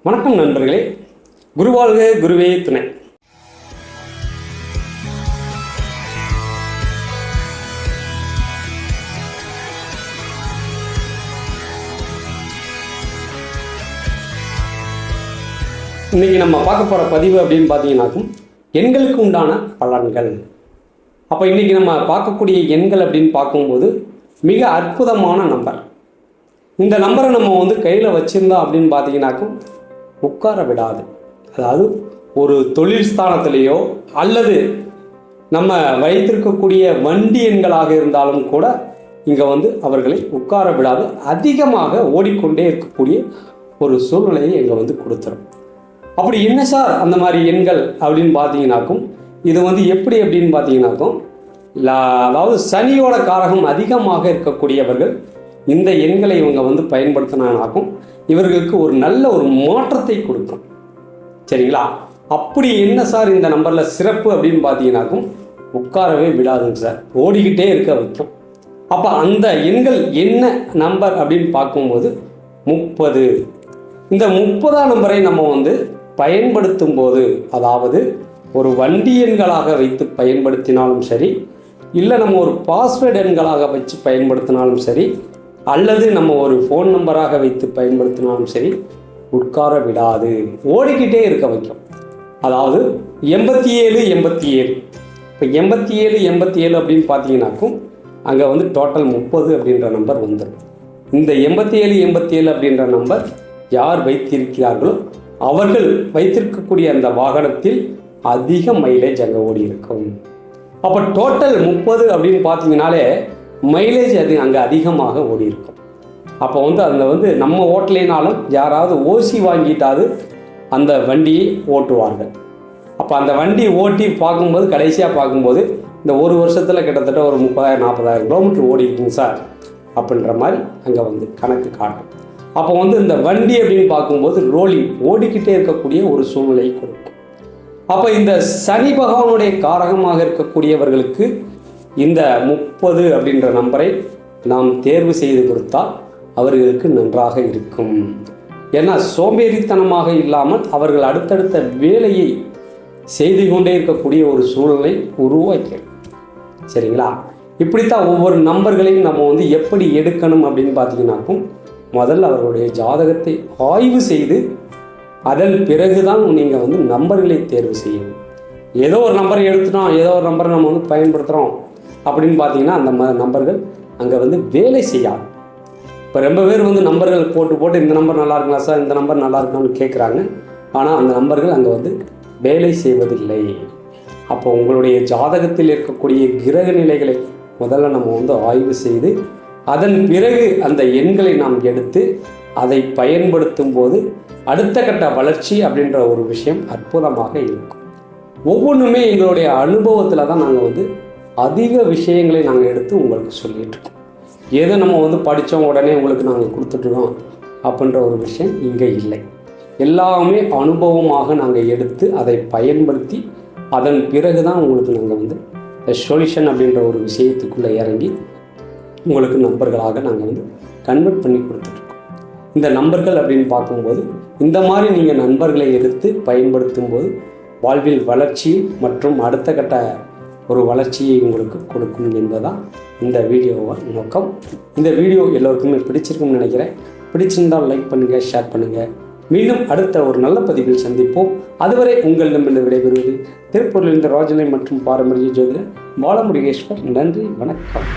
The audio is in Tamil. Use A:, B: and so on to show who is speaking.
A: வணக்கம் நண்பர்களே. குருவாழ்க, குருவே துணை. இன்னைக்கு நம்ம பார்க்க போகிற பதிவு அப்படின்னு பார்த்தீங்கன்னாக்கும் எண்களுக்கு உண்டான பலன்கள். அப்போ இன்றைக்கி நம்ம பார்க்கக்கூடிய எண்கள் அப்படின்னு பார்க்கும்போது மிக அற்புதமான நம்பர். இந்த நம்பரை நம்ம கையில் வச்சுருந்தோம் அப்படின்னு பார்த்தீங்கன்னாக்கும் உட்கார விடாது. அதாவது ஒரு தொழில் ஸ்தானத்திலேயோ அல்லது நம்ம வைத்திருக்கக்கூடிய வண்டி எண்களாக இருந்தாலும் கூட இங்கே அவர்களை உட்கார விடாது, அதிகமாக ஓடிக்கொண்டே இருக்கக்கூடிய ஒரு சூழ்நிலையை இங்கே கொடுத்துரும். அப்படி என்ன சார் அந்த மாதிரி எண்கள் அப்படின்னு பார்த்தீங்கன்னாக்கும் இது எப்படி அப்படின்னு பார்த்தீங்கன்னாக்கும் அதாவது சனியோட காரகம் அதிகமாக இருக்கக்கூடியவர்கள் இந்த எண்களை இவங்க பயன்படுத்தினாக்கும் இவர்களுக்கு ஒரு நல்ல ஒரு மாற்றத்தை கொடுக்கும். சரிங்களா? அப்படி என்ன சார் இந்த நம்பரில் சிறப்பு அப்படின்னு பார்த்தீங்கன்னாக்கும் உட்காரவே விடாதுங்க சார், ஓடிக்கிட்டே இருக்க வைக்கும். அப்போ அந்த எண்கள் என்ன நம்பர் அப்படின்னு பார்க்கும்போது 30. இந்த 30ஆம் நம்பரை நம்ம பயன்படுத்தும் போது, அதாவது ஒரு வண்டி எண்களாக வைத்து பயன்படுத்தினாலும் சரி, இல்லை நம்ம ஒரு பாஸ்வேர்டு எண்களாக வச்சு பயன்படுத்தினாலும் சரி, அல்லது நம்ம ஒரு ஃபோன் நம்பராக வைத்து பயன்படுத்தினாலும் சரி, உட்கார விடாது, ஓடிக்கிட்டே இருக்க வைக்கும். அதாவது 87. இப்போ 87 அப்படின்னு பார்த்தீங்கன்னாக்கும் அங்கே டோட்டல் 30 அப்படின்ற நம்பர் வந்துடும். இந்த 87 அப்படின்ற நம்பர் யார் வைத்திருக்கிறார்களோ அவர்கள் வைத்திருக்கக்கூடிய அந்த வாகனத்தில் அதிக மைலேஜ் அங்கே ஓடி இருக்கும். அப்போ டோட்டல் 30 அப்படின்னு பார்த்தீங்கன்னாலே மைலேஜ் அங்கே அதிகமாக ஓடி இருக்கும். அப்போ அதில் நம்ம ஓட்டலைனாலும் யாராவது ஓசி வாங்கிட்டாது அந்த வண்டியை ஓட்டுவார்கள். அப்போ அந்த வண்டி ஓட்டி பார்க்கும்போது, கடைசியாக பார்க்கும்போது இந்த ஒரு வருஷத்தில் கிட்டத்தட்ட ஒரு 30,000-40,000 கிலோமீட்டர் ஓடி இருக்குங்க சார் அப்படின்ற மாதிரி அங்கே கணக்கு காட்டும். அப்போ இந்த வண்டி அப்படின்னு பார்க்கும்போது ரோலிங் ஓடிக்கிட்டே இருக்கக்கூடிய ஒரு சூழ்நிலையை கொடுக்கும். அப்போ இந்த சனி பகவானுடைய காரகமாக இருக்கக்கூடியவர்களுக்கு இந்த 30 அப்படின்ற நம்பரை நாம் தேர்வு செய்து கொடுத்தால் அவர்களுக்கு நன்றாக இருக்கும். ஏன்னா சோம்பேறித்தனமாக இல்லாமல் அவர்கள் அடுத்தடுத்த வேலையை செய்து கொண்டே இருக்கக்கூடிய ஒரு சூழ்நிலை உருவாக்கிறது. சரிங்களா? இப்படித்தான் ஒவ்வொரு நம்பர்களையும் நம்ம எப்படி எடுக்கணும் அப்படின்னு பார்த்தீங்கன்னாக்கும் முதல்ல அவர்களுடைய ஜாதகத்தை ஆய்வு செய்து அதன் பிறகுதான் நீங்கள் நம்பர்களை தேர்வு செய்யணும். ஏதோ ஒரு நம்பரை எடுத்துட்டோம், ஏதோ ஒரு நம்பரை நம்ம பயன்படுத்துகிறோம் அப்படின்னு பார்த்தீங்கன்னா அந்த நம்பர்கள் அங்கே வேலை செய்யாது. இப்போ ரொம்ப பேர் நம்பர்கள் போட்டு இந்த நம்பர் நல்லா இருக்குங்களா சார், இந்த நம்பர் நல்லா இருக்கான்னு கேட்குறாங்க. ஆனால் அந்த நம்பர்கள் அங்கே வேலை செய்வதில்லை. அப்போ உங்களுடைய ஜாதகத்தில் இருக்கக்கூடிய கிரக நிலைகளை முதல்ல நம்ம ஆய்வு செய்து அதன் பிறகு அந்த எண்களை நாம் எடுத்து அதை பயன்படுத்தும் போது அடுத்த கட்ட வளர்ச்சி அப்படின்ற ஒரு விஷயம் அற்புதமாக இருக்கும். ஒவ்வொன்றுமே எங்களுடைய அனுபவத்தில் தான் நாங்கள் அதிக விஷயங்களை நாங்கள் எடுத்து உங்களுக்கு சொல்லிகிட்ருக்கோம். ஏதோ நம்ம படித்தோம் உடனே உங்களுக்கு நாங்கள் கொடுத்துட்ருக்கோம் அப்படின்ற ஒரு விஷயம் இங்கே இல்லை. எல்லாமே அனுபவமாக நாங்கள் எடுத்து அதை பயன்படுத்தி அதன் பிறகு தான் உங்களுக்கு நாங்கள் சொல்யூஷன் அப்படின்ற ஒரு விஷயத்துக்குள்ளே இறங்கி உங்களுக்கு நம்பர்களாக நாங்கள் கன்வெர்ட் பண்ணி கொடுத்துட்ருக்கோம். இந்த நம்பர்கள் அப்படின்னு பார்க்கும்போது இந்த மாதிரி நீங்கள் நண்பர்களை எடுத்து பயன்படுத்தும் போது வாழ்வில் வளர்ச்சி மற்றும் அடுத்த கட்ட ஒரு வளர்ச்சியை உங்களுக்கு கொடுக்கும் என்பதுதான் இந்த வீடியோவை நோக்கம். இந்த வீடியோ எல்லோருக்குமே பிடிச்சிருக்கும்னு நினைக்கிறேன். பிடிச்சிருந்தால் லைக் பண்ணுங்கள், ஷேர் பண்ணுங்கள். மீண்டும் அடுத்த ஒரு நல்ல பதிவில் சந்திப்போம். அதுவரை உங்களிடமிருந்து விடைபெறுவது திருப்பூரிலிருந்து ராஜனை மற்றும் பாரம்பரிய ஜோதிடர் பாலமுருகேஸ்வர். நன்றி, வணக்கம்.